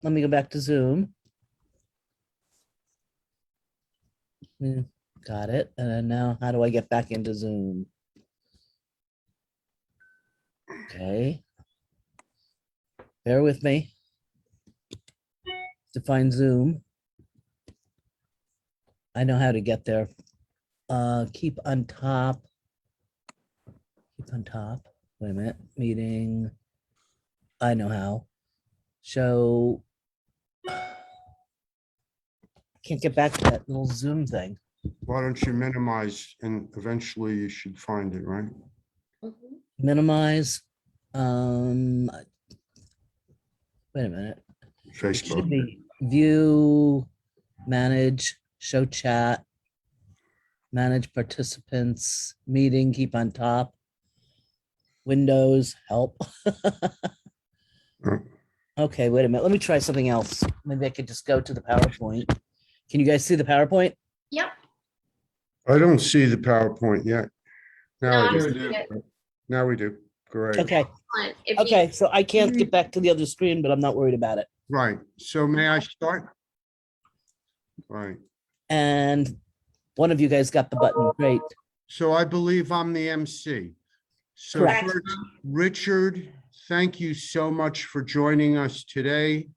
let me go back to Zoom. Got it. And then now how do I get back into Zoom? Okay. Bear with me. To find Zoom. I know how to get there. Keep on top. Keep on top. Wait a minute. Meeting. I know how. Show. Can't get back to that little Zoom thing. Why don't you minimize and eventually you should find it, right? Minimize. Wait a minute. It should Facebook. be view, manage, show chat, manage participants, meeting, keep on top, Windows, help. Oh, Okay, wait a minute. Let me try something else. Maybe I could just go to the PowerPoint. Can you guys see the PowerPoint? Yep. I don't see the PowerPoint yet. No, Now I I'm do. seeing it. Now we do. Great. Okay, Excellent. If you- okay. So I can't get back to the other screen, but I'm not worried about it. Right. So may I start? Right. And one of you guys got the button. Great. So I believe I'm the MC. So Correct. first, Richard, thank you so much for joining us today.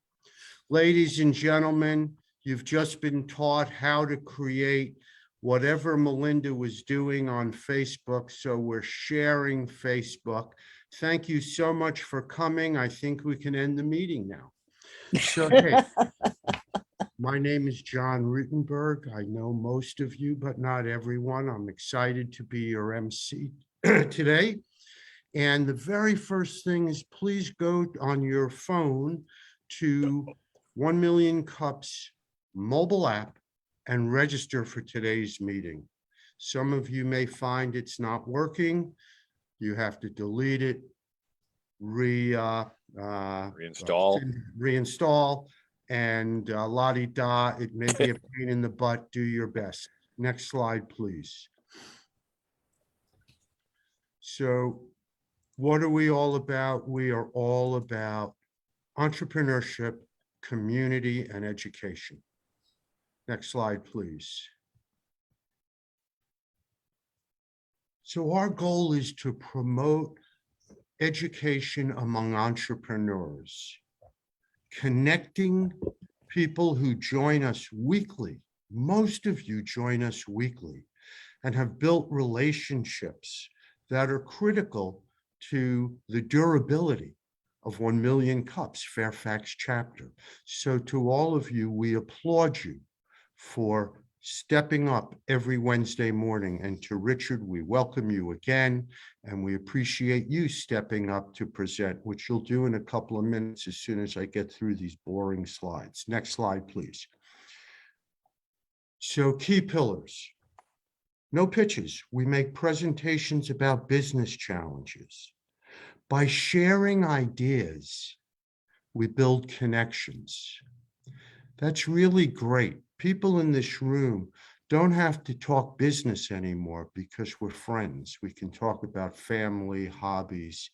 Ladies and gentlemen, you've just been taught how to create whatever Melinda was doing on Facebook. So we're sharing Facebook. Thank you so much for coming. I think we can end the meeting now. So hey, my name is John Rutenberg. I know most of you, but not everyone. I'm excited to be your MC today. And the very first thing is please go on your phone to 1MillionCups mobile app and register for today's meeting. Some of you may find it's not working. You have to delete it, reinstall, and la-di-da. It may be a pain in the butt. Do your best. Next slide, please. So what are we all about? We are all about entrepreneurship, community, and education. Next slide, please. So our goal is to promote education among entrepreneurs, connecting people who join us weekly. Most of you join us weekly and have built relationships that are critical to the durability of 1MillionCups, Fairfax chapter. So to all of you, we applaud you for stepping up every Wednesday morning. And to Richard, we welcome you again, and we appreciate you stepping up to present, which you'll do in a couple of minutes as soon as I get through these boring slides. Next slide, please. So key pillars. No pitches. We make presentations about business challenges. By sharing ideas, we build connections. That's really great. People in this room don't have to talk business anymore because we're friends. We can talk about family, hobbies,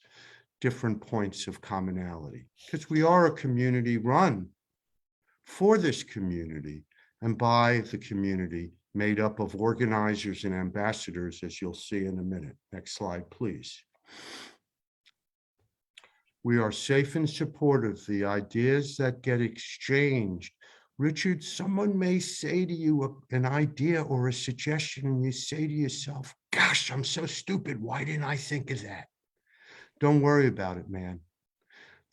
different points of commonality, because we are a community run for this community and by the community, made up of organizers and ambassadors, as you'll see in a minute. Next slide, please. We are safe and supportive. The ideas that get exchanged. Richard, someone may say to you an idea or a suggestion, and you say to yourself, gosh, I'm so stupid. Why didn't I think of that? Don't worry about it, man.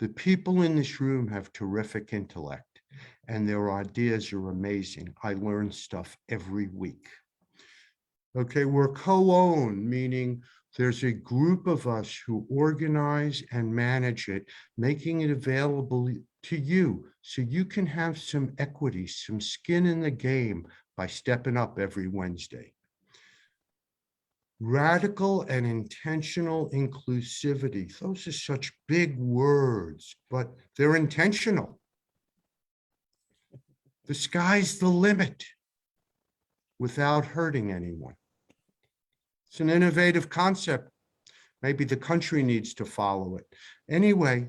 The people in this room have terrific intellect, and their ideas are amazing. I learn stuff every week. Okay, we're co-owned, meaning there's a group of us who organize and manage it, making it available to you so you can have some equity, some skin in the game by stepping up every Wednesday. Radical and intentional inclusivity. Those are such big words, but they're intentional. The sky's the limit without hurting anyone. It's an innovative concept. Maybe the country needs to follow it. Anyway,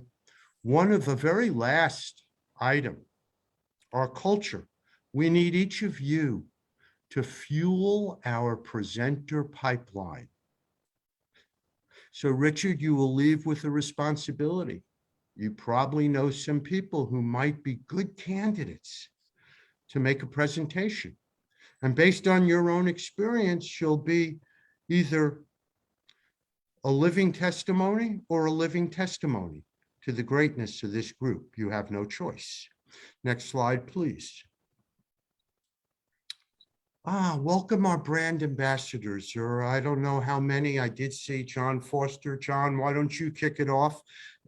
one of the very last item, our culture. We need each of you to fuel our presenter pipeline. So Richard, you will leave with a responsibility. You probably know some people who might be good candidates to make a presentation. And based on your own experience, you'll be either a living testimony or a living testimony to the greatness of this group. You have no choice. Next slide, please. Welcome our brand ambassadors, or I don't know how many. I did see John Foster. John, why don't you kick it off?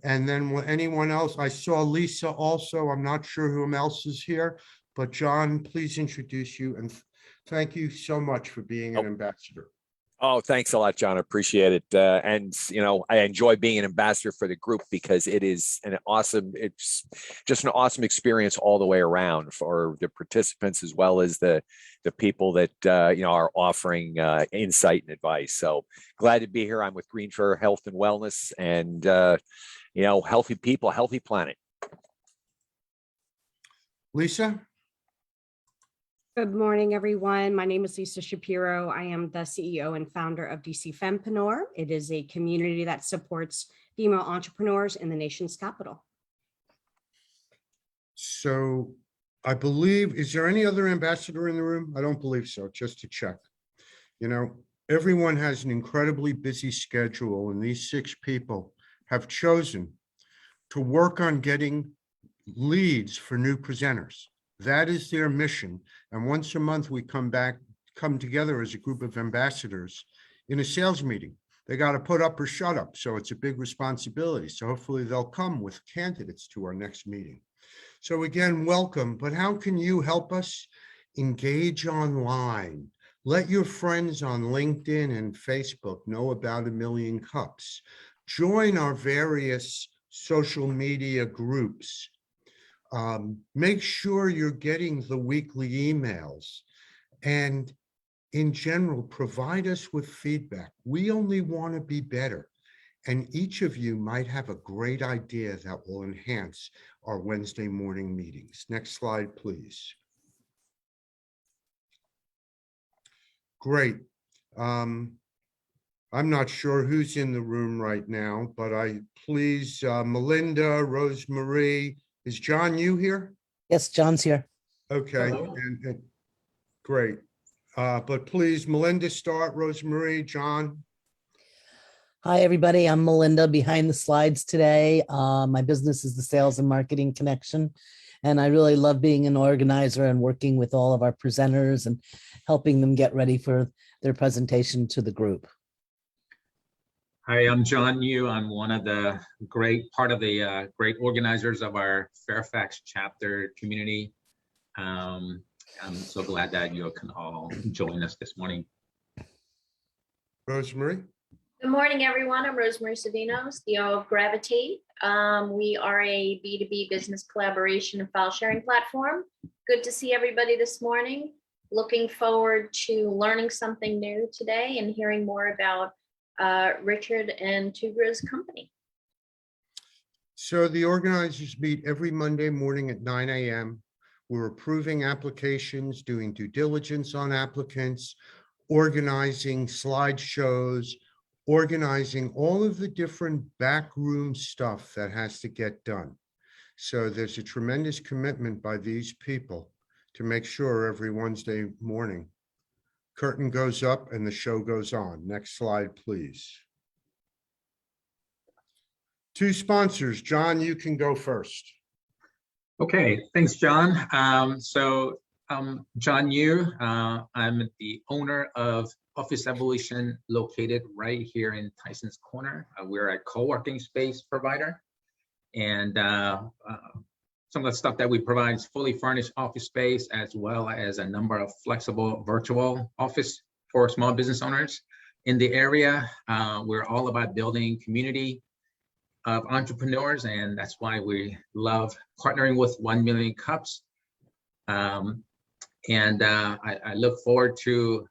And then anyone else? I saw Lisa also. I'm not sure who else is here, but John, please introduce you. And thank you so much for being an ambassador. Oh, thanks a lot, John. I appreciate it. And, you know, I enjoy being an ambassador for the group because it's just an awesome experience all the way around for the participants as well as the people that, you know, are offering insight and advice. So glad to be here. I'm with Green for Health and Wellness and, you know, healthy people, healthy planet. Lisa? Good morning, everyone. My name is Lisa Shapiro. I am the CEO and founder of DC Fempreneur. It is a community that supports female entrepreneurs in the nation's capital. So I believe, is there any other ambassador in the room? I don't believe so, just to check. You know, everyone has an incredibly busy schedule, and these 6 people have chosen to work on getting leads for new presenters. That is their mission. And once a month, we come together as a group of ambassadors in a sales meeting. They got to put up or shut up. So it's a big responsibility. So hopefully they'll come with candidates to our next meeting. So again, welcome. But how can you help us? Engage online. Let your friends on LinkedIn and Facebook know about 1MillionCups. Join our various social media groups. Make sure you're getting the weekly emails, and in general, provide us with feedback. We only want to be better, and each of you might have a great idea that will enhance our Wednesday morning meetings. Next slide, please. Great. I'm not sure who's in the room right now, but Melinda, Rosemarie. Is John, you here? Yes, John's here. Okay, and great. But please, Melinda, start. Rosemarie, John. Hi, everybody. I'm Melinda behind the slides today. My business is the Sales and Marketing Connection, and I really love being an organizer and working with all of our presenters and helping them get ready for their presentation to the group. Hi, I'm John Yu. I'm one of the great organizers of our Fairfax chapter community. I'm so glad that you can all join us this morning. Rosemarie. Good morning, everyone. I'm Rosemarie Savino, CEO of Gravitate. We are a B2B business collaboration and file sharing platform. Good to see everybody this morning. Looking forward to learning something new today and hearing more about Richard and Tugra's company. So the organizers meet every Monday morning at 9 a.m. We're approving applications, doing due diligence on applicants, organizing slideshows, organizing all of the different backroom stuff that has to get done. So there's a tremendous commitment by these people to make sure every Wednesday morning curtain goes up and the show goes on. Next slide, please. 2 sponsors. John, you can go first. Okay, thanks, John. John Yu. I'm the owner of Office Evolution, located right here in Tyson's Corner. We're a co-working space provider, and some of the stuff that we provide is fully furnished office space, as well as a number of flexible virtual office for small business owners in the area. We're all about building community of entrepreneurs, and that's why we love partnering with 1MillionCups. I look forward to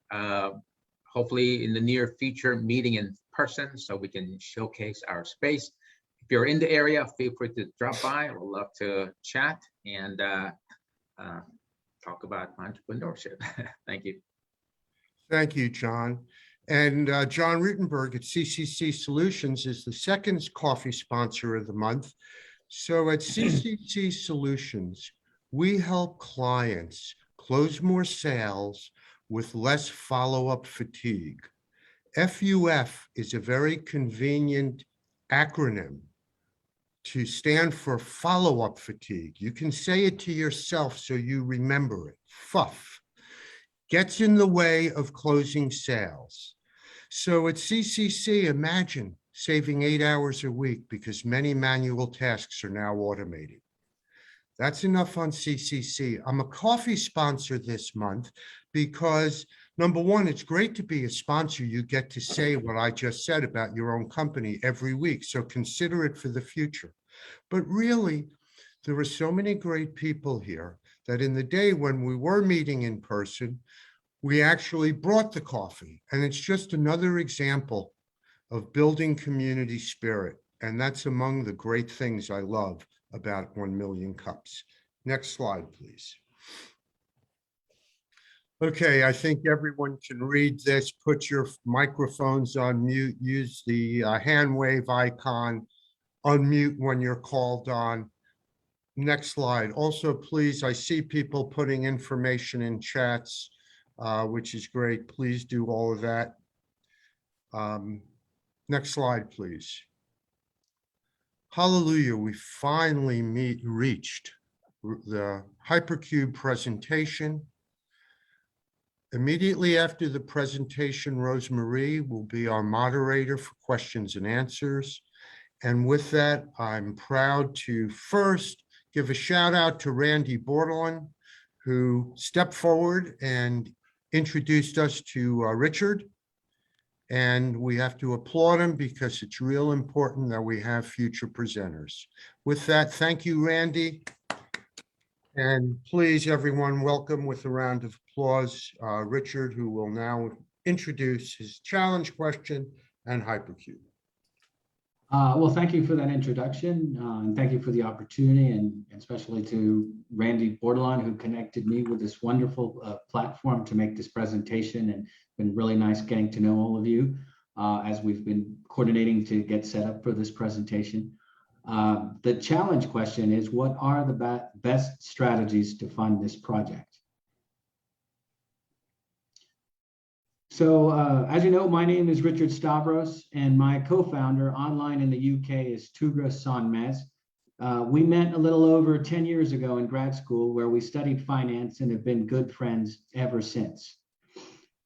hopefully in the near future meeting in person so we can showcase our space if you're in the area, feel free to drop by. I would love to chat and talk about entrepreneurship. Thank you. Thank you, John. And John Rutenberg at CCC Solutions is the second coffee sponsor of the month. So at CCC Solutions, we help clients close more sales with less follow-up fatigue. FUF is a very convenient acronym to stand for follow-up fatigue. You can say it to yourself so you remember it. FUF gets in the way of closing sales. So at CCC, imagine saving 8 hours a week because many manual tasks are now automated. That's enough on CCC. I'm a coffee sponsor this month because, number one, it's great to be a sponsor. You get to say what I just said about your own company every week, so consider it for the future. But really, there are so many great people here that in the day when we were meeting in person, we actually brought the coffee. And it's just another example of building community spirit. And that's among the great things I love about 1 Million Cups. Next slide, please. Okay, I think everyone can read this. Put your microphones on mute, use the hand wave icon, unmute when you're called on. Next slide. Also, please, I see people putting information in chats, which is great. Please do all of that. Next slide, please. Hallelujah, we finally reached the Hypercube presentation. Immediately after the presentation, Rosemarie will be our moderator for questions and answers. And with that, I'm proud to first give a shout out to Randy Bordelon, who stepped forward and introduced us to Richard. And we have to applaud him because it's real important that we have future presenters. With that, thank you, Randy. And please, everyone, welcome with a round of applause, Richard, who will now introduce his challenge question and Hypercube. Well, thank you for that introduction, and thank you for the opportunity, and especially to Randy Bordelon, who connected me with this wonderful platform to make this presentation, and been really nice getting to know all of you as we've been coordinating to get set up for this presentation. The challenge question is, what are the best strategies to fund this project? So as you know, my name is Richard Stavros, and my co-founder online in the UK is Tugra Sonmez. We met a little over 10 years ago in grad school where we studied finance and have been good friends ever since.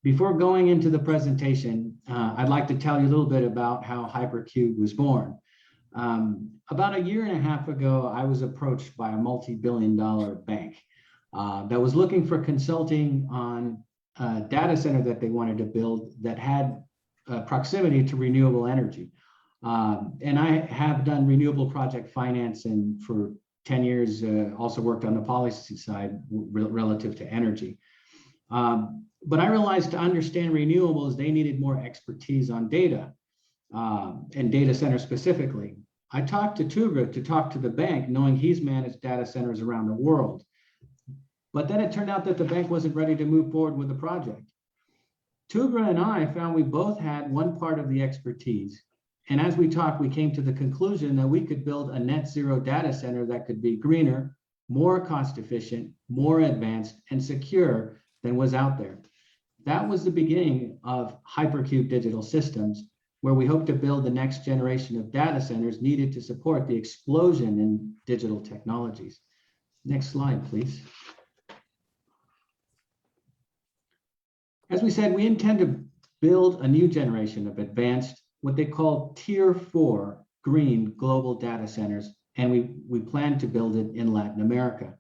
Before going into the presentation, I'd like to tell you a little bit about how Hypercube was born. About a year and a half ago, I was approached by a multi-billion-dollar bank that was looking for consulting on a data center that they wanted to build that had proximity to renewable energy. And I have done renewable project finance, and for 10 years also worked on the policy side relative to energy. But I realized to understand renewables, they needed more expertise on data and data centers specifically. I talked to Tugra to talk to the bank, knowing he's managed data centers around the world. But then it turned out that the bank wasn't ready to move forward with the project. Tugra and I found we both had one part of the expertise. And as we talked, we came to the conclusion that we could build a net zero data center that could be greener, more cost efficient, more advanced, and secure than was out there. That was the beginning of Hypercube Digital Systems, where we hope to build the next generation of data centers needed to support the explosion in digital technologies. Next slide, please. As we said, we intend to build a new generation of advanced, what they call Tier 4 green global data centers, and we plan to build it in Latin America.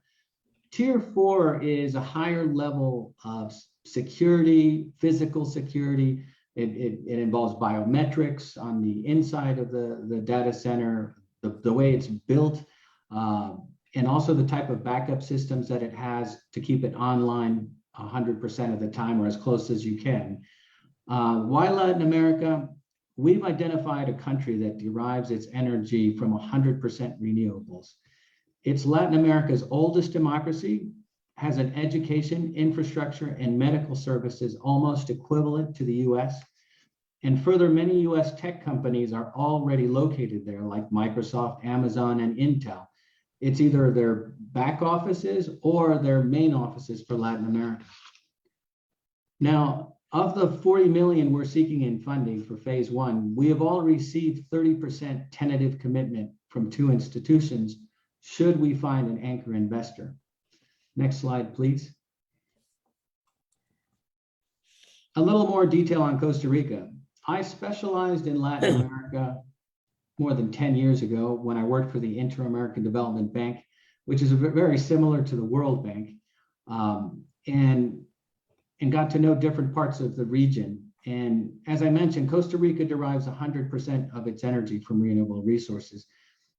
Tier 4 is a higher level of security, physical security. It involves biometrics on the inside of the data center, the way it's built, and also the type of backup systems that it has to keep it online 100% of the time, or as close as you can. Why Latin America? we've identified a country that derives its energy from 100% renewables. It's Latin America's oldest democracy, has an education, infrastructure, and medical services almost equivalent to the US. And further, many US tech companies are already located there, like Microsoft, Amazon, and Intel. It's either their back offices or their main offices for Latin America. Now, of the 40 million we're seeking in funding for phase one, we have all received 30% tentative commitment from 2 institutions, should we find an anchor investor. Next slide, please. A little more detail on Costa Rica. I specialized in Latin America more than 10 years ago when I worked for the Inter-American Development Bank, which is very similar to the World Bank, and got to know different parts of the region. And as I mentioned, Costa Rica derives 100% of its energy from renewable resources.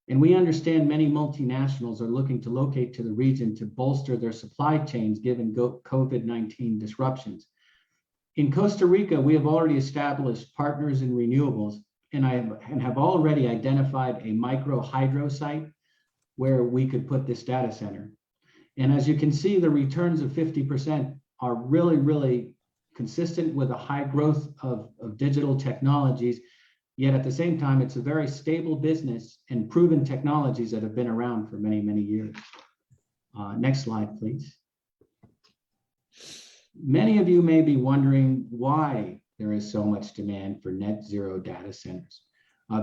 And we understand many multinationals are looking to locate to the region to bolster their supply chains given COVID-19 disruptions. In Costa Rica, we have already established partners in renewables and have already identified a micro hydro site where we could put this data center. And as you can see, the returns of 50% are really, really consistent with a high growth of digital technologies. Yet at the same time, it's a very stable business and proven technologies that have been around for many, many years. Next slide, please. Many of you may be wondering why there is so much demand for net zero data centers.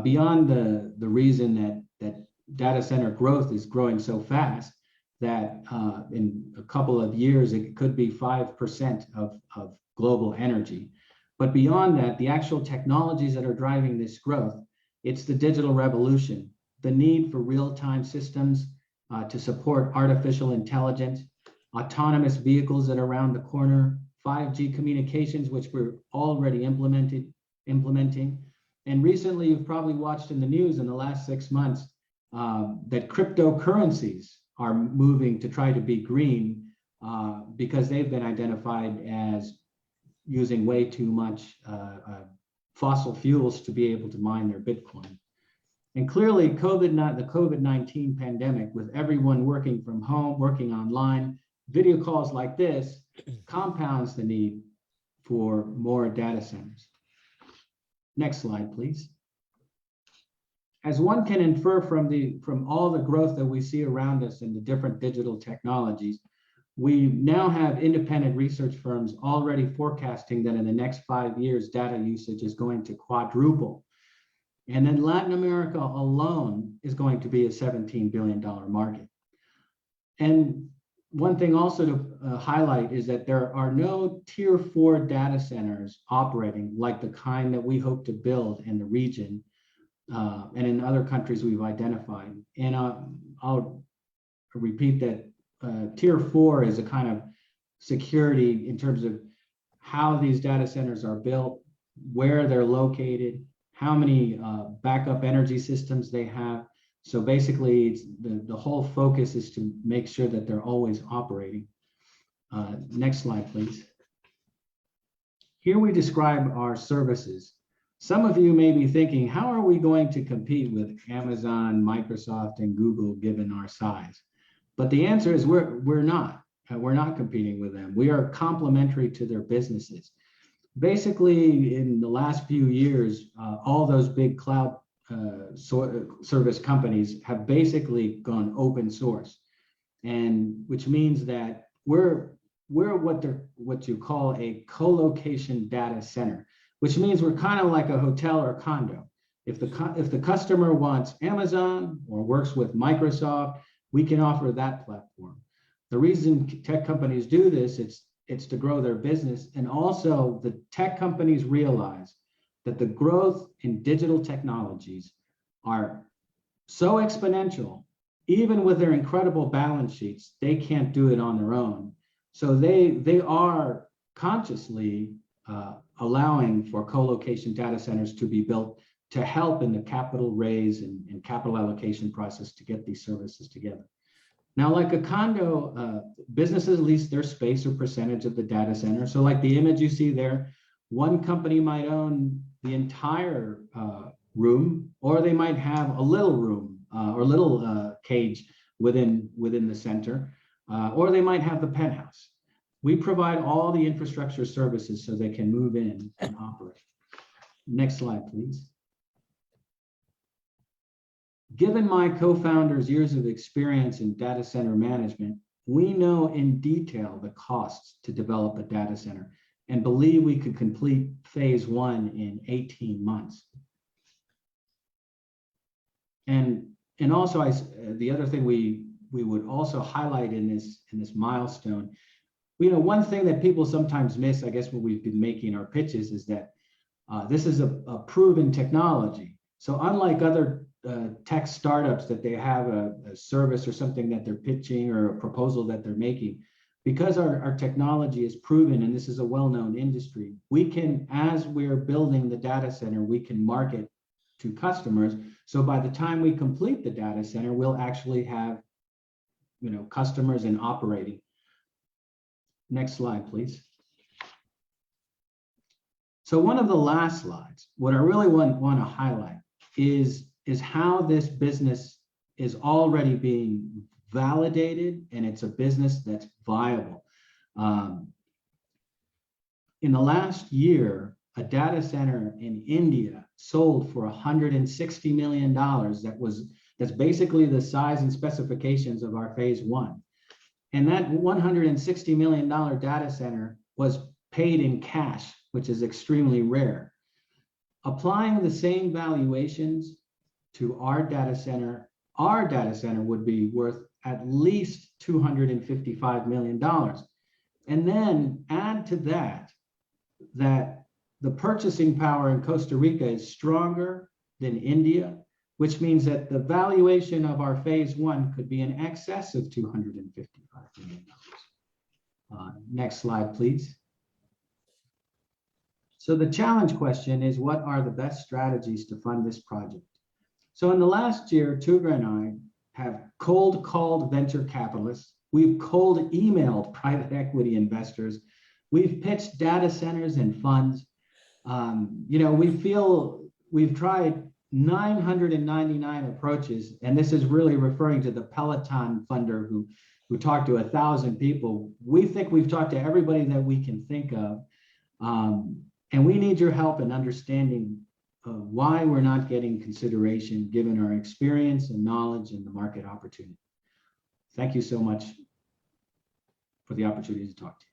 Beyond the reason that data center growth is growing so fast that in a couple of years, it could be 5% of global energy. But beyond that, the actual technologies that are driving this growth, it's the digital revolution, the need for real-time systems to support artificial intelligence, autonomous vehicles that are around the corner, 5G communications, which we're already implementing. And recently, you've probably watched in the news in the last 6 months that cryptocurrencies are moving to try to be green because they've been identified as using way too much fossil fuels to be able to mine their Bitcoin. And clearly, the COVID-19 pandemic, with everyone working from home, working online, video calls like this, compounds the need for more data centers. Next slide, please. As one can infer from all the growth that we see around us in the different digital technologies, we now have independent research firms already forecasting that in the next 5 years, data usage is going to quadruple. And then Latin America alone is going to be a $17 billion market. And one thing also to highlight is that there are no tier 4 data centers operating like the kind that we hope to build in the region and in other countries we've identified. And I'll repeat that tier 4 is a kind of security in terms of how these data centers are built, where they're located, how many backup energy systems they have. So basically, the whole focus is to make sure that they're always operating. Next slide, please. Here we describe our services. Some of you may be thinking, how are we going to compete with Amazon, Microsoft, and Google given our size? But the answer is we're not. We're not competing with them. We are complementary to their businesses. Basically, in the last few years, all those big cloud service companies have basically gone open source, and which means that we're what you call a co-location data center, which means we're kind of like a hotel or condo. If the customer wants Amazon or works with Microsoft, we can offer that platform. The reason tech companies do this, it's to grow their business, and also the tech companies realize that the growth in digital technologies are so exponential, even with their incredible balance sheets, they can't do it on their own. So they are consciously allowing for co-location data centers to be built to help in the capital raise and capital allocation process to get these services together. Now, like a condo, businesses lease their space or percentage of the data center. So like the image you see there, one company might own the entire room, or they might have a little room or little cage within the center, or they might have the penthouse. We provide all the infrastructure services so they can move in and operate. Next slide, please. Given my co-founder's years of experience in data center management, we know in detail the costs to develop a data center and believe we could complete phase 1 in 18 months. And also, the other thing we would also highlight in this milestone, one thing that people sometimes miss, I guess, when we've been making our pitches, is that this is a proven technology. So unlike other tech startups that they have a service or something that they're pitching or a proposal that they're making, because our technology is proven and this is a well-known industry, we can, as we're building the data center, we can market to customers. So by the time we complete the data center, we'll actually have, customers and operating. Next slide, please. So one of the last slides, what I really want to highlight is how this business is already being validated, and it's a business that's viable. In the last year, a data center in India sold for $160 million. That's basically the size and specifications of our phase 1. And that $160 million data center was paid in cash, which is extremely rare. Applying the same valuations to our data center would be worth at least $255 million. And then add to that the purchasing power in Costa Rica is stronger than India, which means that the valuation of our phase 1 could be in excess of $255 million. Next slide, please. So the challenge question is, what are the best strategies to fund this project? So in the last year, Tugra and I have cold called venture capitalists. We've cold emailed private equity investors. We've pitched data centers and funds. We feel we've tried 999 approaches, and this is really referring to the Peloton funder who talked to 1,000 people. We think we've talked to everybody that we can think of, and we need your help in understanding why we're not getting consideration given our experience and knowledge in the market opportunity. Thank you so much for the opportunity to talk to you.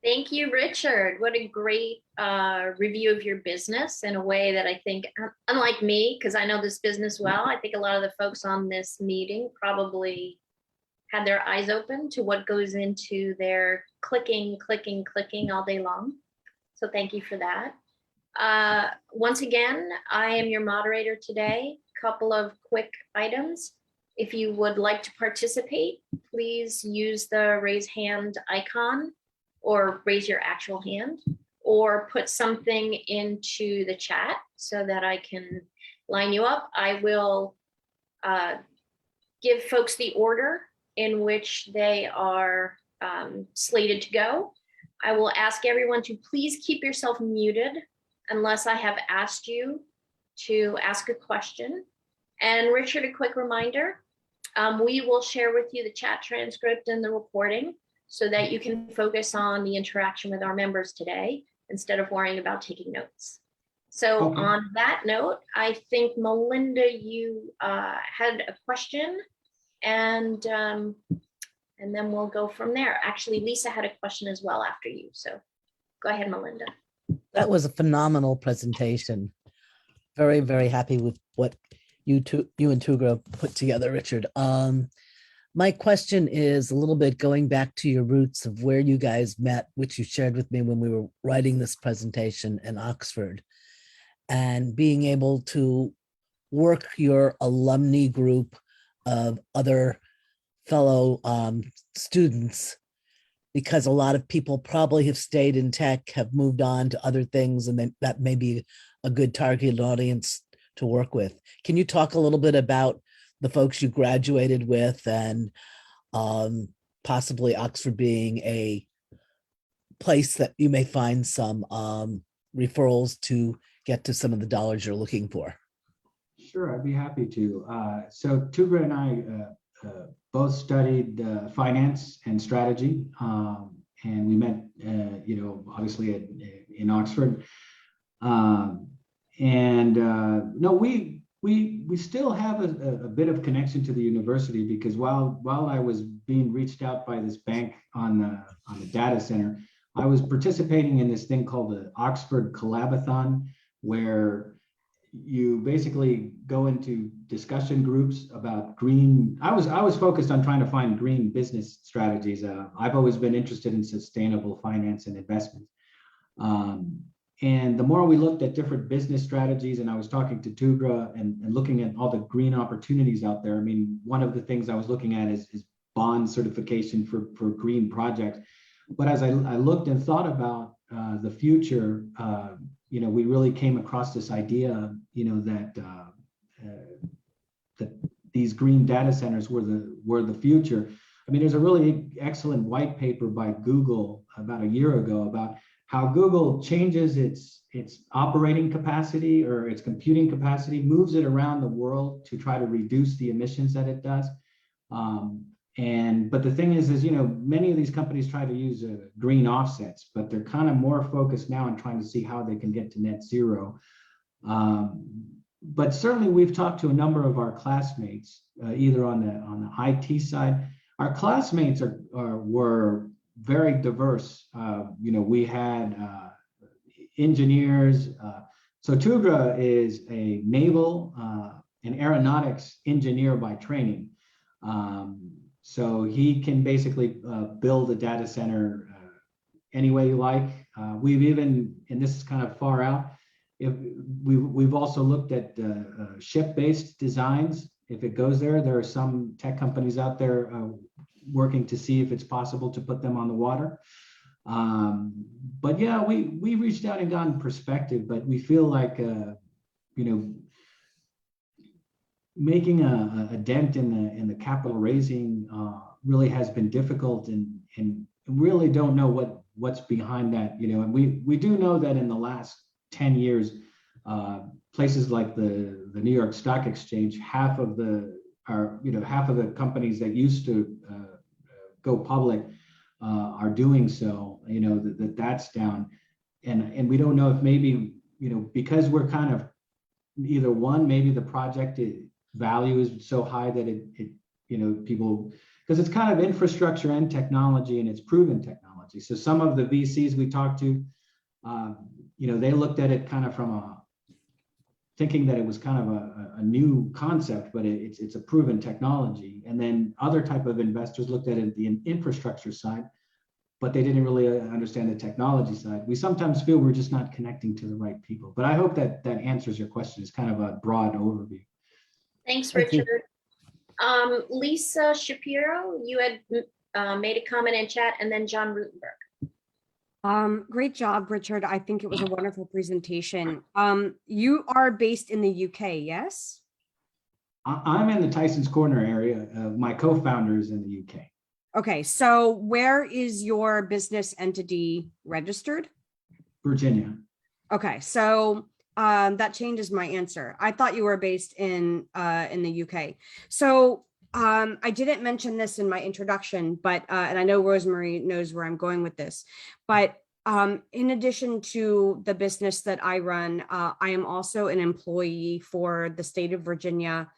Thank you, Richard. What a great review of your business in a way that I think, unlike me, because I know this business well, I think a lot of the folks on this meeting probably had their eyes open to what goes into their clicking all day long. So thank you for that. Once again, I am your moderator today. Couple of quick items. If you would like to participate, please use the raise hand icon, or raise your actual hand, or put something into the chat so that I can line you up. I will give folks the order in which they are slated to go. I will ask everyone to please keep yourself muted unless I have asked you to ask a question. And Richard, a quick reminder, we will share with you the chat transcript and the recording so that you can focus on the interaction with our members today instead of worrying about taking notes. So Okay. On that note, I think Melinda, you had a question, and then we'll go from there. Actually, Lisa had a question as well after you. So go ahead, Melinda. That was a phenomenal presentation. Very, very happy with what you and Tugra put together, Richard. My question is a little bit going back to your roots of where you guys met, which you shared with me when we were writing this presentation in Oxford, and being able to work your alumni group of other fellow students, because a lot of people probably have stayed in tech, have moved on to other things, and then that may be a good targeted audience to work with. Can you talk a little bit about the folks you graduated with, and possibly Oxford being a place that you may find some referrals to get to some of the dollars you're looking for? Sure, I'd be happy to. So Tugra and I both studied finance and strategy, and we met, obviously in Oxford. No, we still have a bit of connection to the university, because while I was being reached out by this bank on the data center, I was participating in this thing called the Oxford Collabathon, where you basically go into discussion groups about green. I was focused on trying to find green business strategies. I've always been interested in sustainable finance and investment. And the more we looked at different business strategies, and I was talking to Tugra and looking at all the green opportunities out there. I mean, one of the things I was looking at is bond certification for green projects. But as I looked and thought about the future, we really came across this idea, that these green data centers were the future. I mean, there's a really excellent white paper by Google about a year ago about how Google changes its operating capacity or its computing capacity, moves it around the world to try to reduce the emissions that it does. But the thing is, many of these companies try to use green offsets, but they're kind of more focused now on trying to see how they can get to net zero. But certainly we've talked to a number of our classmates, either on the IT side. Our classmates were very diverse. We had engineers. So Tugra is a naval and aeronautics engineer by training. So he can basically build a data center any way you like. We've even, and this is kind of far out, we've also looked at ship-based designs. If it goes there are some tech companies out there working to see if it's possible to put them on the water. But yeah, we reached out and gotten perspective, but we feel like, making a dent in the capital raising really has been difficult, and really don't know what's behind that. And we do know that in the last 10 years, places like the New York Stock Exchange, half of the companies that used to go public are doing so. That's down, and we don't know if maybe because we're kind of either one, maybe the project value is so high that it people, because it's kind of infrastructure and technology, and it's proven technology. So some of the VCs we talked to, they looked at it kind of from thinking that it was kind of a new concept, but it's a proven technology. And then other type of investors looked at it the infrastructure side, but they didn't really understand the technology side. We sometimes feel we're just not connecting to the right people. But I hope that answers your question. It's kind of a broad overview. Thanks, Thank you. Richard. Lisa Shapiro, you had made a comment in chat, and then John Rutenberg. Great job, Richard. I think it was a wonderful presentation. You are based in the UK, yes? I'm in the Tyson's Corner area. My co-founder is in the UK. Okay, so where is your business entity registered? Virginia. Okay, so that changes my answer. I thought you were based in the UK. So I didn't mention this in my introduction, but and I know Rosemary knows where I'm going with this, but in addition to the business that I run, I am also an employee for the state of Virginia.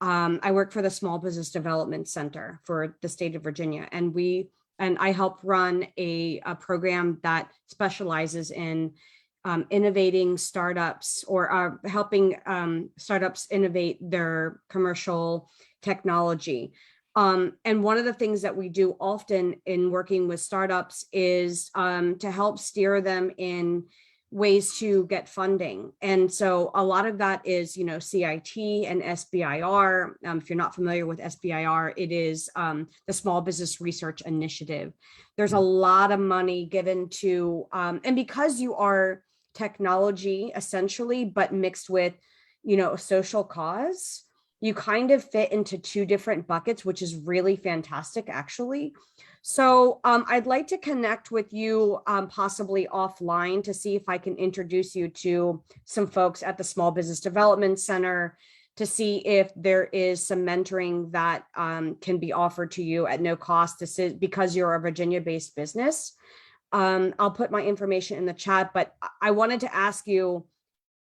I work for the Small Business Development Center for the state of Virginia, and I help run a program that specializes in innovating startups, or helping startups innovate their commercial technology. And one of the things that we do often in working with startups is to help steer them in ways to get funding. And so a lot of that is, CIT and SBIR. If you're not familiar with SBIR, it is the Small Business Research Initiative. There's a lot of money given to, and because you are technology essentially, but mixed with, a social cause, you kind of fit into two different buckets, which is really fantastic, actually. So I'd like to connect with you possibly offline to see if I can introduce you to some folks at the Small Business Development Center to see if there is some mentoring that can be offered to you at no cost. This is because you're a Virginia-based business. I'll put my information in the chat, but I wanted to ask you,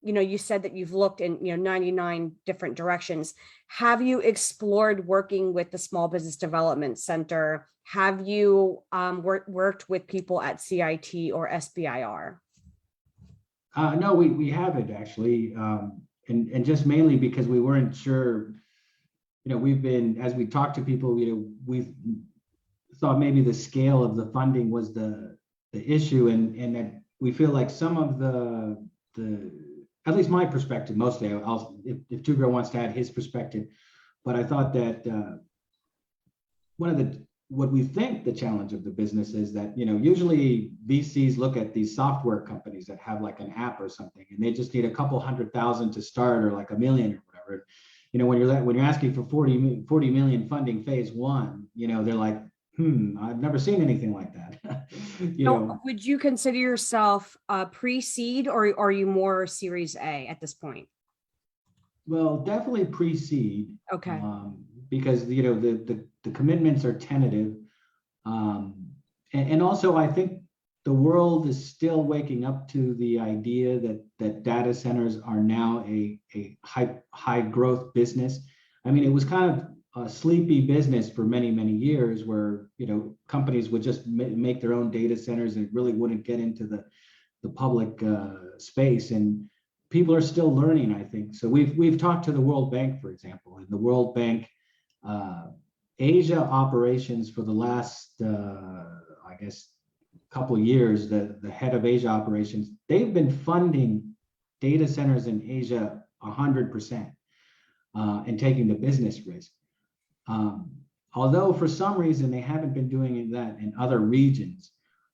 you said that you've looked in, 99 different directions. Have you explored working with the Small Business Development Center? Have you worked with people at CIT or SBIR? No, we haven't actually. And just mainly because we weren't sure, we've been, as we talked to people, we've thought maybe the scale of the funding was the issue, and that we feel like some of the at least my perspective, mostly, if Tugra wants to add his perspective, but I thought that what we think the challenge of the business is that, usually VCs look at these software companies that have like an app or something, and they just need a couple $100,000 to start, or like $1 million or whatever. When you're asking for 40 million funding phase one, they're like, I've never seen anything like that. Would you consider yourself pre-seed, or are you more Series A at this point? Well, definitely pre-seed. Okay. Because the commitments are tentative, and also I think the world is still waking up to the idea that data centers are now a high growth business. I mean, it was kind of a sleepy business for many years, where companies would just make their own data centers and really wouldn't get into the public space. And people are still learning, I think. So we've talked to the World Bank, for example, and the World Bank Asia operations for the last I guess couple of years, the head of Asia operations, they've been funding data centers in Asia 100% and taking the business risk. Although for some reason they haven't been doing that in other regions.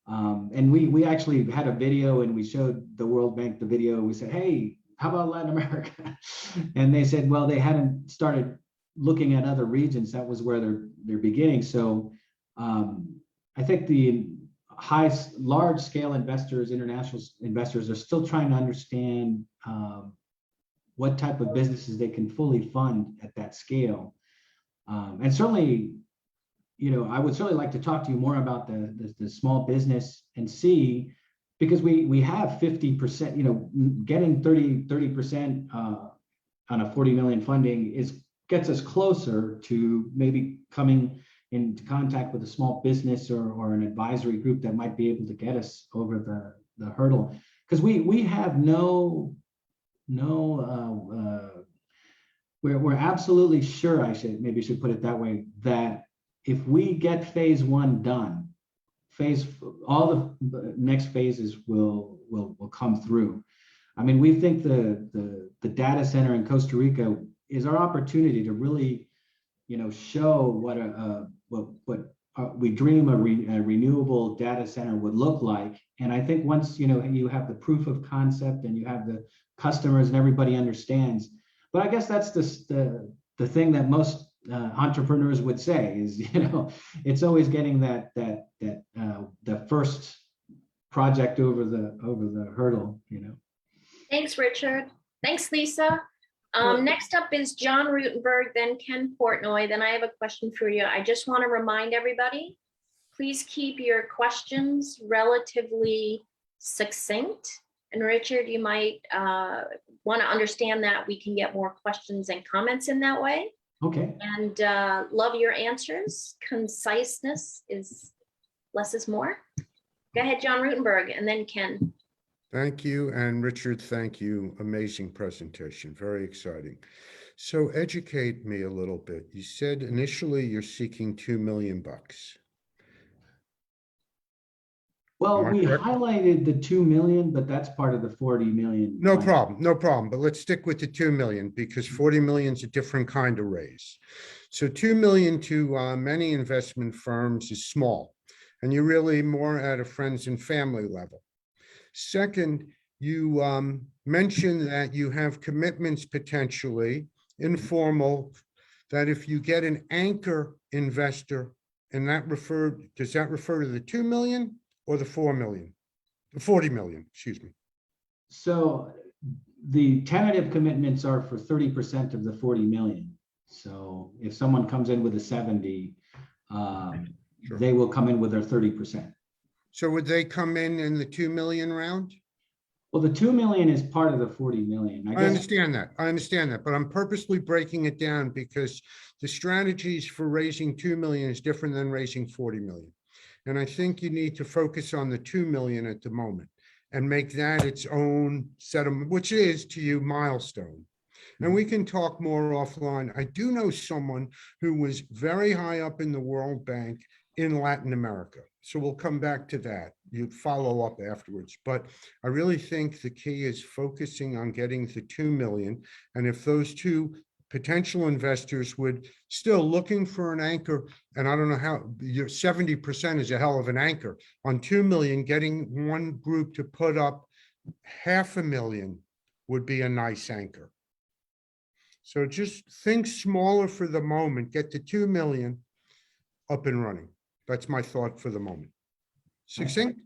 And we actually had a video, and we showed the World Bank the video. We said, hey, how about Latin America? And they said, well, they hadn't started looking at other regions. That was where they're beginning. So I think the large scale investors, international investors, are still trying to understand what type of businesses they can fully fund at that scale. And certainly, I would certainly like to talk to you more about the small business and see, because we have 50%, getting 30% on a 40 million funding gets us closer to maybe coming into contact with a small business or an advisory group that might be able to get us over the hurdle. Because we have we're absolutely sure, I should put it that way, that if we get phase one done, all the next phases will come through. I mean, we think the data center in Costa Rica is our opportunity to really, show what we dream a renewable data center would look like. And I think once you have the proof of concept and you have the customers and everybody understands. But I guess that's the thing that most entrepreneurs would say is, it's always getting the first project over the hurdle. Thanks, Richard. Thanks, Lisa. Next up is John Rutenberg, then Ken Portnoy. Then I have a question for you. I just want to remind everybody, please keep your questions relatively succinct. And Richard, you might want to understand that we can get more questions and comments in that way. Okay. And love your answers. Conciseness is less is more. Go ahead, John Rutenberg, and then Ken. Thank you. And Richard, thank you. Amazing presentation. Very exciting. So educate me a little bit. You said initially you're seeking $2 million. Well, Am I we correct? highlighted the 2 million, but that's part of the 40 million. No problem. But let's stick with the 2 million, because 40 million is a different kind of raise. So 2 million to many investment firms is small, and you're really more at a friends and family level. Second, you mentioned that you have commitments potentially informal, that if you get an anchor investor, and does that refer to the 2 million or the 4 million? The 40 million, excuse me. So the tentative commitments are for 30% of the 40 million. So if someone comes in with a 70, Sure. they will come in with their 30%. So would they come in the 2 million round? Well, the 2 million is part of the 40 million. I understand that, but I'm purposely breaking it down because the strategies for raising 2 million is different than raising 40 million. And I think you need to focus on the 2 million at the moment and make that its own set of, which is to you, milestone. And we can talk more offline. I do know someone who was very high up in the World Bank in Latin America. So we'll come back to that. You'd follow up afterwards. But I really think the key is focusing on getting the 2 million. And if those two potential investors would still looking for an anchor, and I don't know how, your 70% is a hell of an anchor. On 2 million, getting one group to put up 500,000 would be a nice anchor. So just think smaller for the moment, get to 2 million up and running. That's my thought for the moment. Succinct?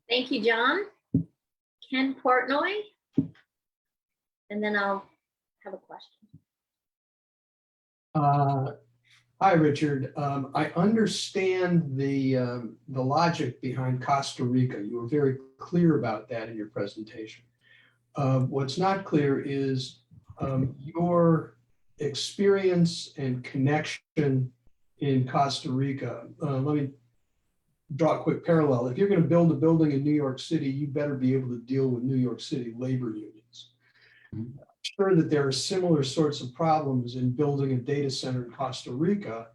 Thank you, John. Ken Portnoy. And then I'll have a question. Hi, Richard. I understand the logic behind Costa Rica. You were very clear about that in your presentation. What's not clear is your experience and connection in Costa Rica. Let me draw a quick parallel. If you're going to build a building in New York City, you better be able to deal with New York City labor unions. I'm sure that there are similar sorts of problems in building a data center in Costa Rica.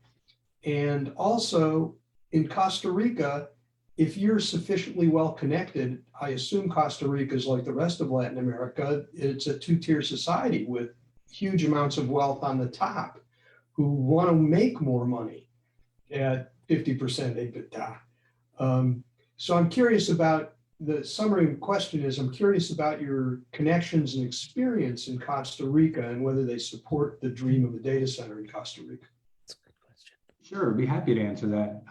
And also in Costa Rica, if you're sufficiently well connected, I assume Costa Rica is like the rest of Latin America. It's a two-tier society with huge amounts of wealth on the top who want to make more money at 50% EBITDA. So I'm curious about, the summary question is, I'm curious about your connections and experience in Costa Rica and whether they support the dream of a data center in Costa Rica. That's a good question. Sure, I'd be happy to answer that.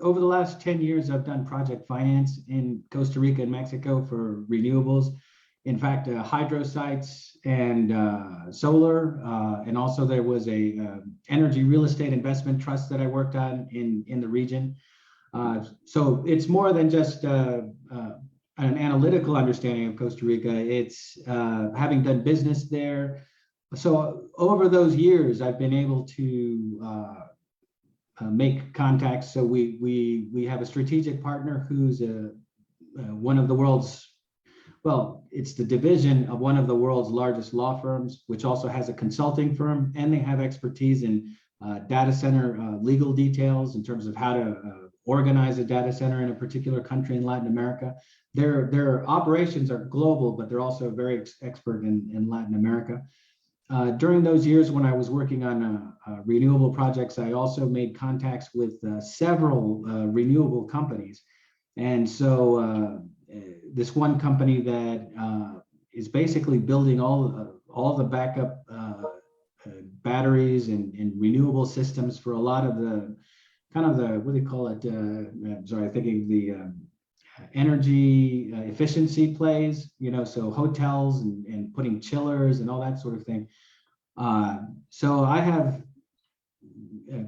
Over the last 10 years, I've done project finance in Costa Rica and Mexico for renewables. In fact, hydro sites and solar, and also there was a energy real estate investment trust that I worked on in the region. So it's more than just an analytical understanding of Costa Rica. It's having done business there. So over those years, I've been able to make contacts. So we have a strategic partner who's one of the world's, well, it's the division of one of the world's largest law firms, which also has a consulting firm, and they have expertise in data center legal details in terms of how to organize a data center in a particular country in Latin America. Their operations are global, but they're also very expert in Latin America. During those years when I was working on renewable projects, I also made contacts with several renewable companies. And so this one company that is basically building all the backup batteries and renewable systems for a lot of the kind of the, what do you call it? Sorry, thinking the energy efficiency plays, so hotels and putting chillers and all that sort of thing. So I have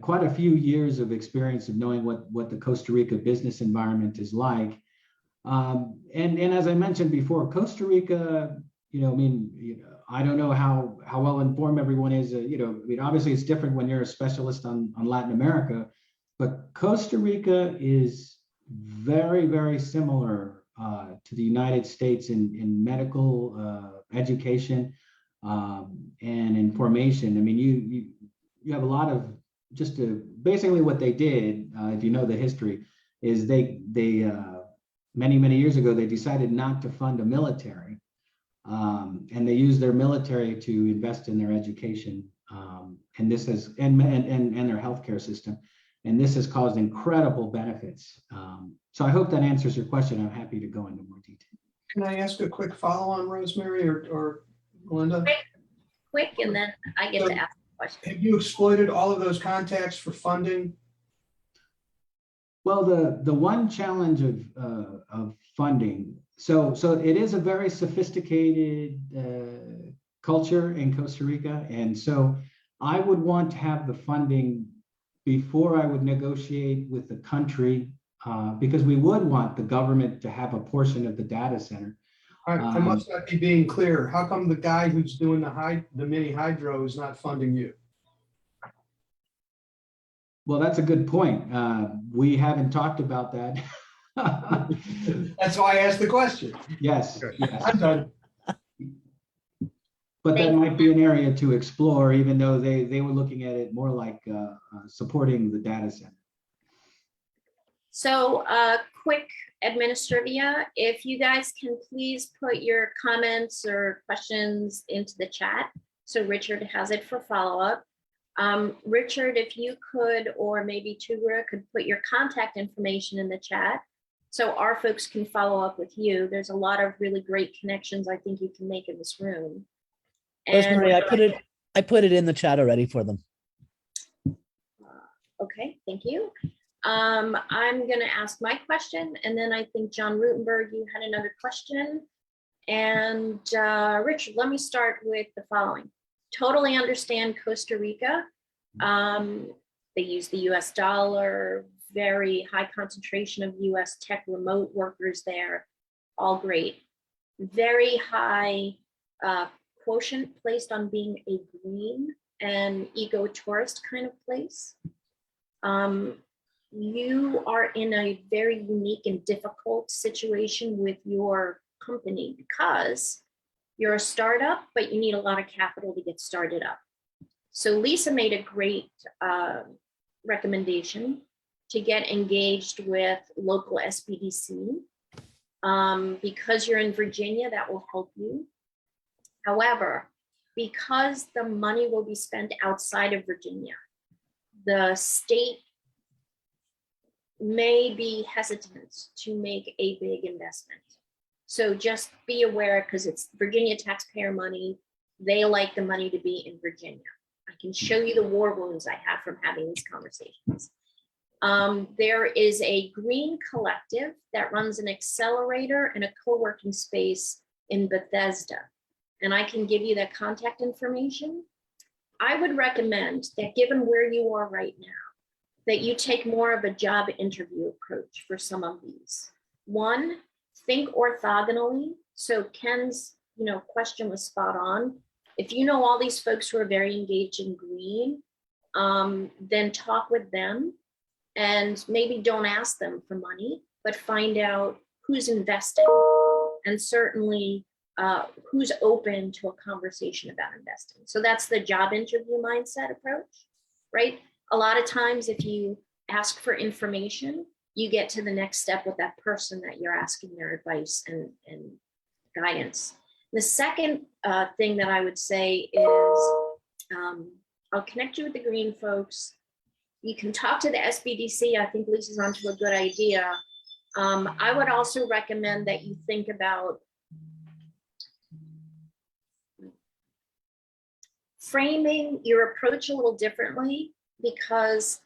quite a few years of experience of knowing what the Costa Rica business environment is like. And as I mentioned before, Costa Rica, I don't know how well informed everyone is. Obviously it's different when you're a specialist on Latin America, but Costa Rica is very, very similar to the United States in medical education and information. I mean, you have a lot of basically what they did, if you know the history, is they many years ago, they decided not to fund a military, and they used their military to invest in their education, and this has and their healthcare system, and this has caused incredible benefits. So I hope that answers your question. I'm happy to go into more detail. Can I ask a quick follow-on, Rosemary or Melinda? quick and then I get to ask the question. Have you exploited all of those contacts for funding? Well, the one challenge of funding, so it is a very sophisticated culture in Costa Rica, and so I would want to have the funding before I would negotiate with the country, because we would want the government to have a portion of the data center. I must not be being clear. How come the guy who's doing the mini hydro is not funding you? Well, that's a good point. We haven't talked about that. That's why I asked the question. Yes, yes. I'm done. But that might be an area to explore, even though they were looking at it more like supporting the data center. So quick administrivia, if you guys can please put your comments or questions into the chat. So Richard has it for follow-up. Richard, if you could, or maybe Tugra could put your contact information in the chat so our folks can follow up with you. There's a lot of really great connections I think you can make in this room. Rosemary, I put it in the chat already for them. Okay, thank you. I'm going to ask my question, and then I think John Rutenberg, you had another question. And Richard, let me start with the following. Totally understand Costa Rica. They use the US dollar, very high concentration of US tech remote workers there, all great. Very high quotient placed on being a green and eco-tourist kind of place. You are in a very unique and difficult situation with your company because you're a startup, but you need a lot of capital to get started up. So Lisa made a great recommendation to get engaged with local SBDC. Because you're in Virginia, that will help you. However, because the money will be spent outside of Virginia, the state may be hesitant to make a big investment. So just be aware, because it's Virginia taxpayer money. They like the money to be in Virginia. I can show you the war wounds I have from having these conversations. There is a green collective that runs an accelerator and a co-working space in Bethesda. And I can give you that contact information. I would recommend that, given where you are right now, that you take more of a job interview approach for some of these. One, think orthogonally. So Ken's question was spot on. If you know all these folks who are very engaged in green, then talk with them and maybe don't ask them for money, but find out who's investing and certainly who's open to a conversation about investing. So that's the job interview mindset approach, right? A lot of times if you ask for information, you get to the next step with that person that you're asking their advice and guidance. The second thing that I would say is, I'll connect you with the green folks. You can talk to the SBDC. I think Lisa's onto a good idea. I would also recommend that you think about framing your approach a little differently, because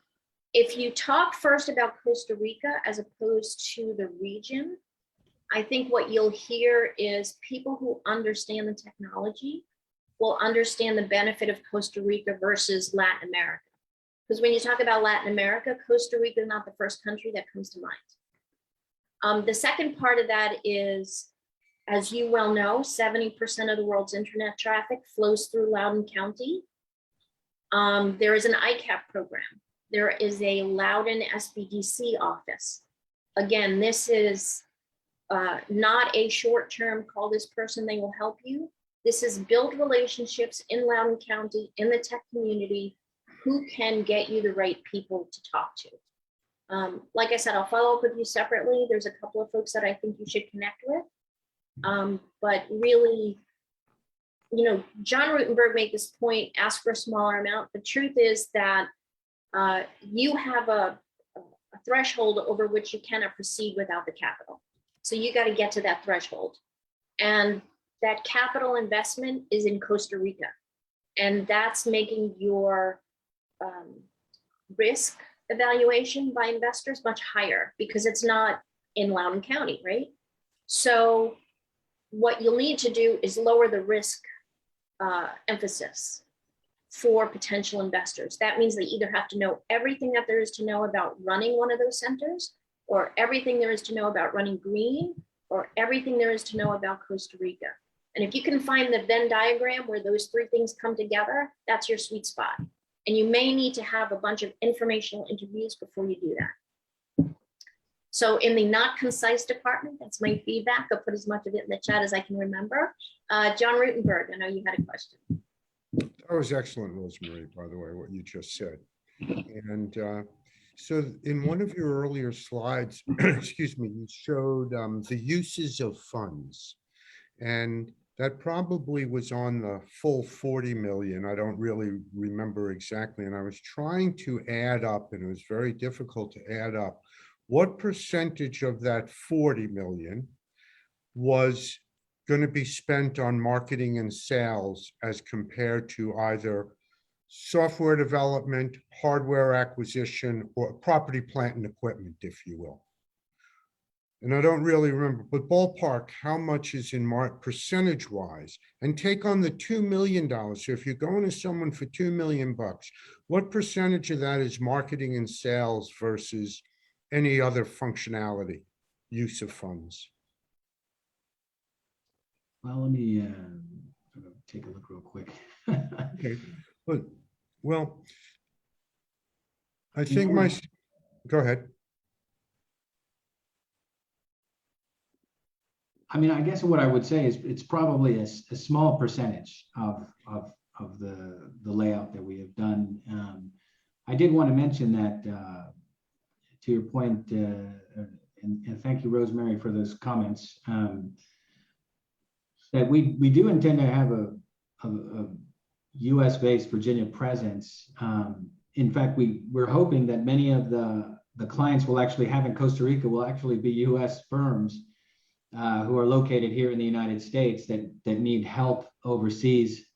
if you talk first about Costa Rica as opposed to the region, I think what you'll hear is people who understand the technology will understand the benefit of Costa Rica versus Latin America. Because when you talk about Latin America, Costa Rica is not the first country that comes to mind. The second part of that is, as you well know, 70% of the world's internet traffic flows through Loudoun County. There is an ICAP program. There is a Loudoun SBDC office. Again, this is not a short-term call this person, they will help you. This is build relationships in Loudoun County, in the tech community, who can get you the right people to talk to. Like I said, I'll follow up with you separately. There's a couple of folks that I think you should connect with. But really, John Rutenberg made this point, ask for a smaller amount. The truth is that you have a threshold over which you cannot proceed without the capital. So you got to get to that threshold. And that capital investment is in Costa Rica. And that's making your risk evaluation by investors much higher because it's not in Loudoun County, right? So what you'll need to do is lower the risk emphasis for potential investors. That means they either have to know everything that there is to know about running one of those centers, or everything there is to know about running green, or everything there is to know about Costa Rica. And if you can find the Venn diagram where those three things come together, that's your sweet spot. And you may need to have a bunch of informational interviews before you do that. So in the not concise department, that's my feedback. I'll put as much of it in the chat as I can remember. John Rutenberg, I know you had a question. That was excellent, Rosemary, by the way, what you just said. And so in one of your earlier slides, excuse me, you showed the uses of funds. And that probably was on the full 40 million. I don't really remember exactly. And I was trying to add up, and it was very difficult to add up, what percentage of that 40 million was going to be spent on marketing and sales as compared to either software development, hardware acquisition, or property, plant, and equipment, if you will. And I don't really remember, but ballpark, how much is in percentage wise? And take on the $2 million. So if you're going to someone for $2 million, what percentage of that is marketing and sales versus any other functionality, use of funds? Well, let me take a look real quick. Okay, but, well, I think go ahead. I mean, I guess what I would say is it's probably a small percentage of the layout that we have done. I did want to mention that to your point, and thank you, Rosemary, for those comments. That we do intend to have a U.S.-based Virginia presence. In fact, we're hoping that many of the clients we'll actually have in Costa Rica will actually be U.S. firms who are located here in the United States that need help overseas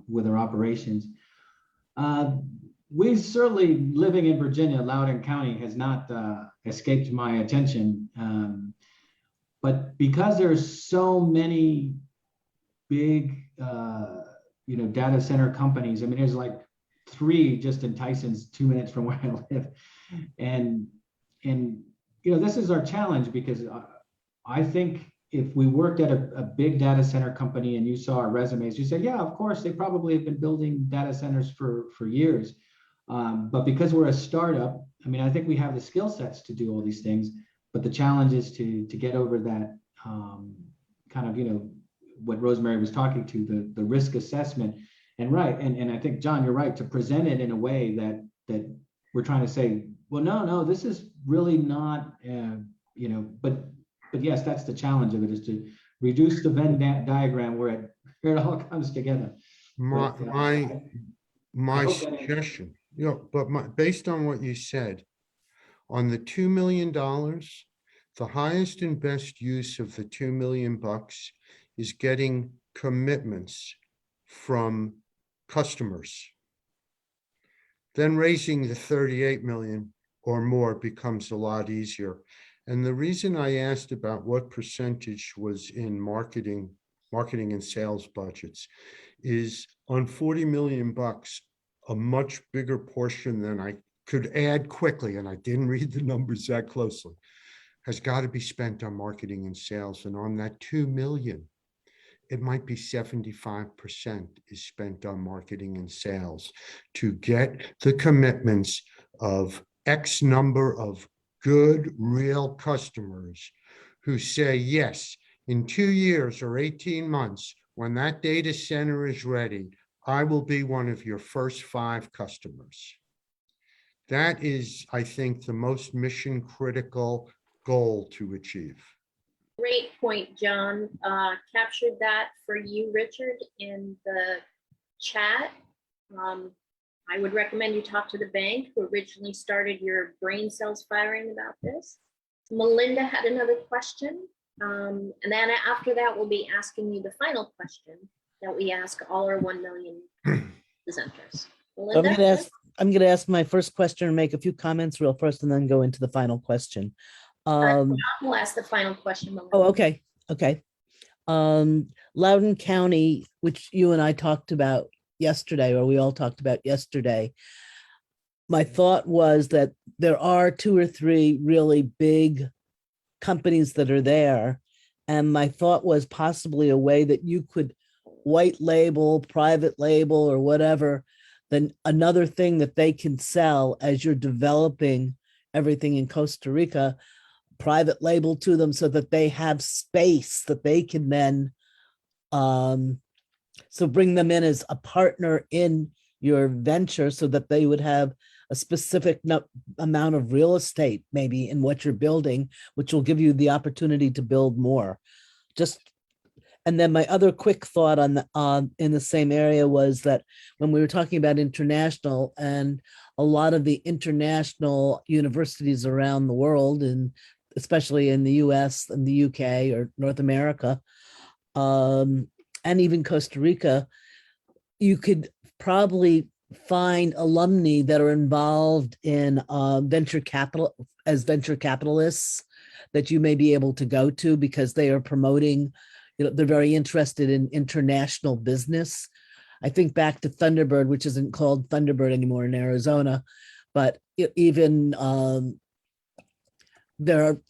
with their operations. We certainly, living in Virginia, Loudoun County has not escaped my attention. But because there's so many big, data center companies, I mean, there's like 3 just in Tyson's 2 minutes from where I live. And this is our challenge because I think if we worked at a big data center company and you saw our resumes, you said, yeah, of course, they probably have been building data centers for years. But because we're a startup, I mean, I think we have the skill sets to do all these things, but the challenge is to get over that kind of, what Rosemary was talking to, the risk assessment. And right, and I think, John, you're right, to present it in a way that we're trying to say, well, no, this is really not, but yes, that's the challenge of it, is to reduce the Venn diagram where it all comes together. My suggestion, based on what you said, on the $2 million, the highest and best use of the $2 million is getting commitments from customers. Then raising the 38 million or more becomes a lot easier. And the reason I asked about what percentage was in marketing and sales budgets is on 40 million bucks, a much bigger portion than I could add quickly, and I didn't read the numbers that closely, has got to be spent on marketing and sales. And on that 2 million, it might be 75% is spent on marketing and sales to get the commitments of X number of good, real customers who say, yes, in 2 years or 18 months, when that data center is ready, I will be one of your first 5 customers. That is, I think, the most mission critical goal to achieve. Great point, John. Captured that for you, Richard, in the chat. I would recommend you talk to the bank who originally started your brain cells firing about this. Melinda had another question. And then after that, we'll be asking you the final question that we ask all our 1 million presenters. So I'm Melinda? gonna ask my first question and make a few comments real first and then go into the final question. We'll ask the final question. Melinda. Oh, okay, okay. Loudoun County, which you and I talked about yesterday, or we all talked about yesterday, my thought was that there are 2 or 3 really big companies that are there. And my thought was possibly a way that you could white label, private label, or whatever, then another thing that they can sell as you're developing everything in Costa Rica, private label to them so that they have space that they can then, so bring them in as a partner in your venture so that they would have a specific amount of real estate maybe in what you're building, which will give you the opportunity to build more. And then my other quick thought on the in the same area was that when we were talking about international, and a lot of the international universities around the world, and especially in the US and the UK or North America, and even Costa Rica, you could probably find alumni that are involved in venture capital as venture capitalists that you may be able to go to because they are promoting, they're very interested in international business. I think back to Thunderbird, which isn't called Thunderbird anymore in Arizona, but even there are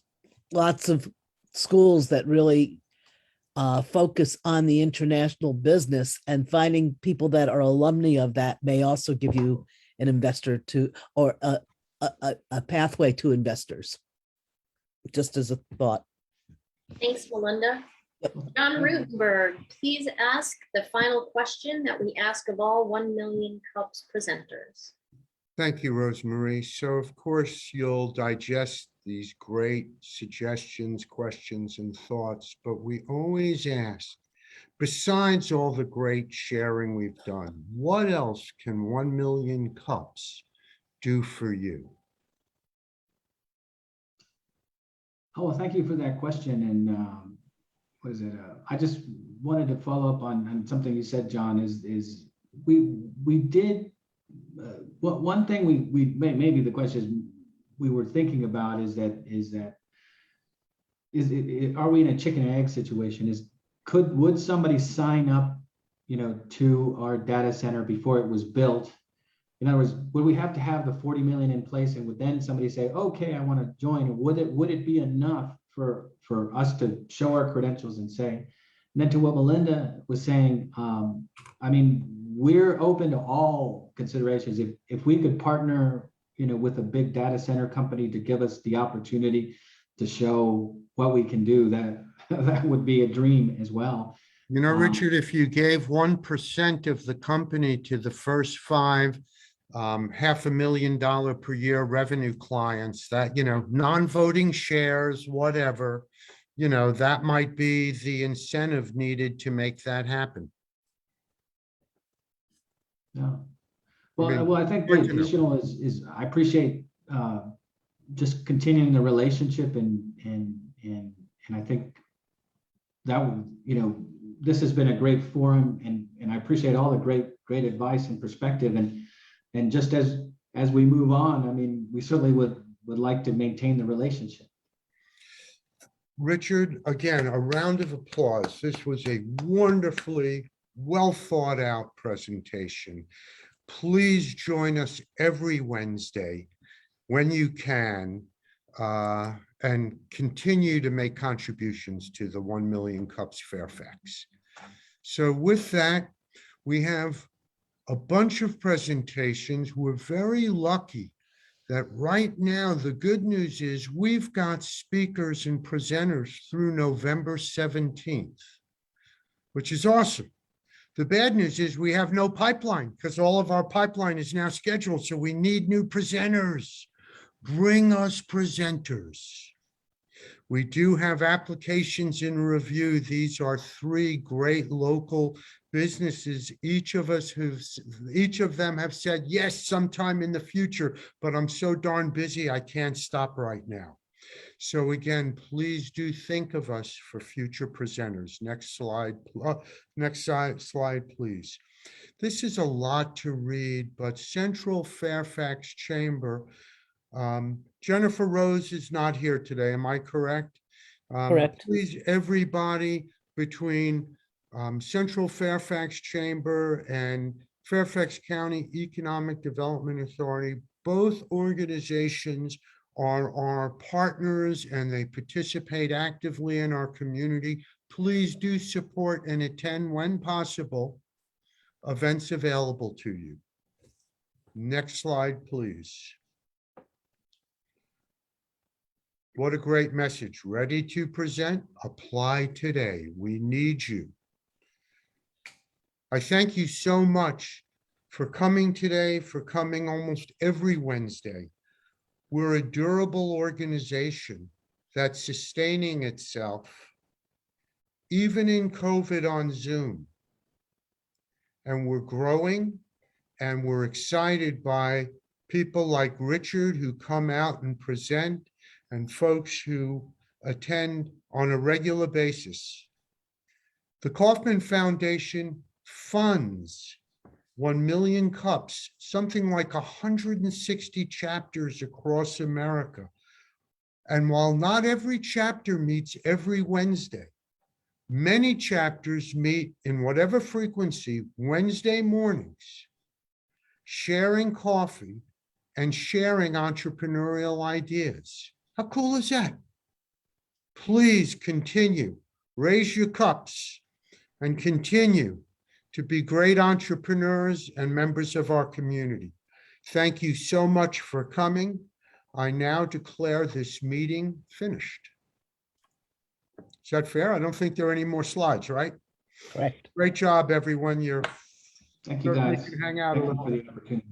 lots of schools that really focus on the international business, and finding people that are alumni of that may also give you an investor to, or a pathway to investors, just as a thought. Thanks, Melinda. Yep. John Rutenberg, please ask the final question that we ask of all 1 Million Cups presenters. Thank you, Rosemarie. So of course, you'll digest these great suggestions, questions, and thoughts, but we always ask, besides all the great sharing we've done, what else can 1 Million Cups do for you? Oh, well, thank you for that question. And what is it? I just wanted to follow up on something you said, John, is we did, one thing we maybe the question is, we were thinking about is are we in a chicken and egg situation? Would somebody sign up, to our data center before it was built? In other words, would we have to have the 40 million in place, and would then somebody say, okay, I want to join? Would it be enough for us to show our credentials and say? And then to what Melinda was saying, I mean, we're open to all considerations. If we could partner, with a big data center company to give us the opportunity to show what we can do, that would be a dream as well. Richard, if you gave 1% of the company to the first 5 $500,000 per year revenue clients, that, non-voting shares, whatever, that might be the incentive needed to make that happen. Yeah. Well, I think the additional is I appreciate just continuing the relationship, and I think that would, this has been a great forum, and I appreciate all the great advice and perspective, and just as we move on, I mean, we certainly would like to maintain the relationship. Richard, again, a round of applause. This was a wonderfully well thought out presentation. Please join us every Wednesday when you can, and continue to make contributions to the 1 Million Cups Fairfax. So with that, we have a bunch of presentations. We're very lucky that right now, the good news is we've got speakers and presenters through November 17th, which is awesome. The bad news is we have no pipeline because all of our pipeline is now scheduled. So we need new presenters. Bring us presenters. We do have applications in review. These are 3 great local businesses. Each of them have said, yes, sometime in the future, but I'm so darn busy, I can't stop right now. So again, please do think of us for future presenters. Next slide, please. This is a lot to read, but Central Fairfax Chamber. Jennifer Rose is not here today, am I correct? Correct. Please, everybody between Central Fairfax Chamber and Fairfax County Economic Development Authority, both organizations are our partners and they participate actively in our community. Please do support and attend when possible events available to you. Next slide, please. What a great message. Ready to present? Apply today. We need you. I thank you so much for coming today, for coming almost every Wednesday. We're a durable organization that's sustaining itself, even in COVID on Zoom. And we're growing, and we're excited by people like Richard who come out and present, and folks who attend on a regular basis. The Kauffman Foundation funds 1MillionCups, something like 160 chapters across America. And while not every chapter meets every Wednesday, many chapters meet in whatever frequency Wednesday mornings, sharing coffee and sharing entrepreneurial ideas. How cool is that? Please continue, raise your cups and continue to be great entrepreneurs and members of our community. Thank you so much for coming. I now declare this meeting finished. Is that fair? I don't think there are any more slides, right? Correct. Great job, everyone. You're Thank you, certainly guys. can hang out a Thank you little. for the opportunity.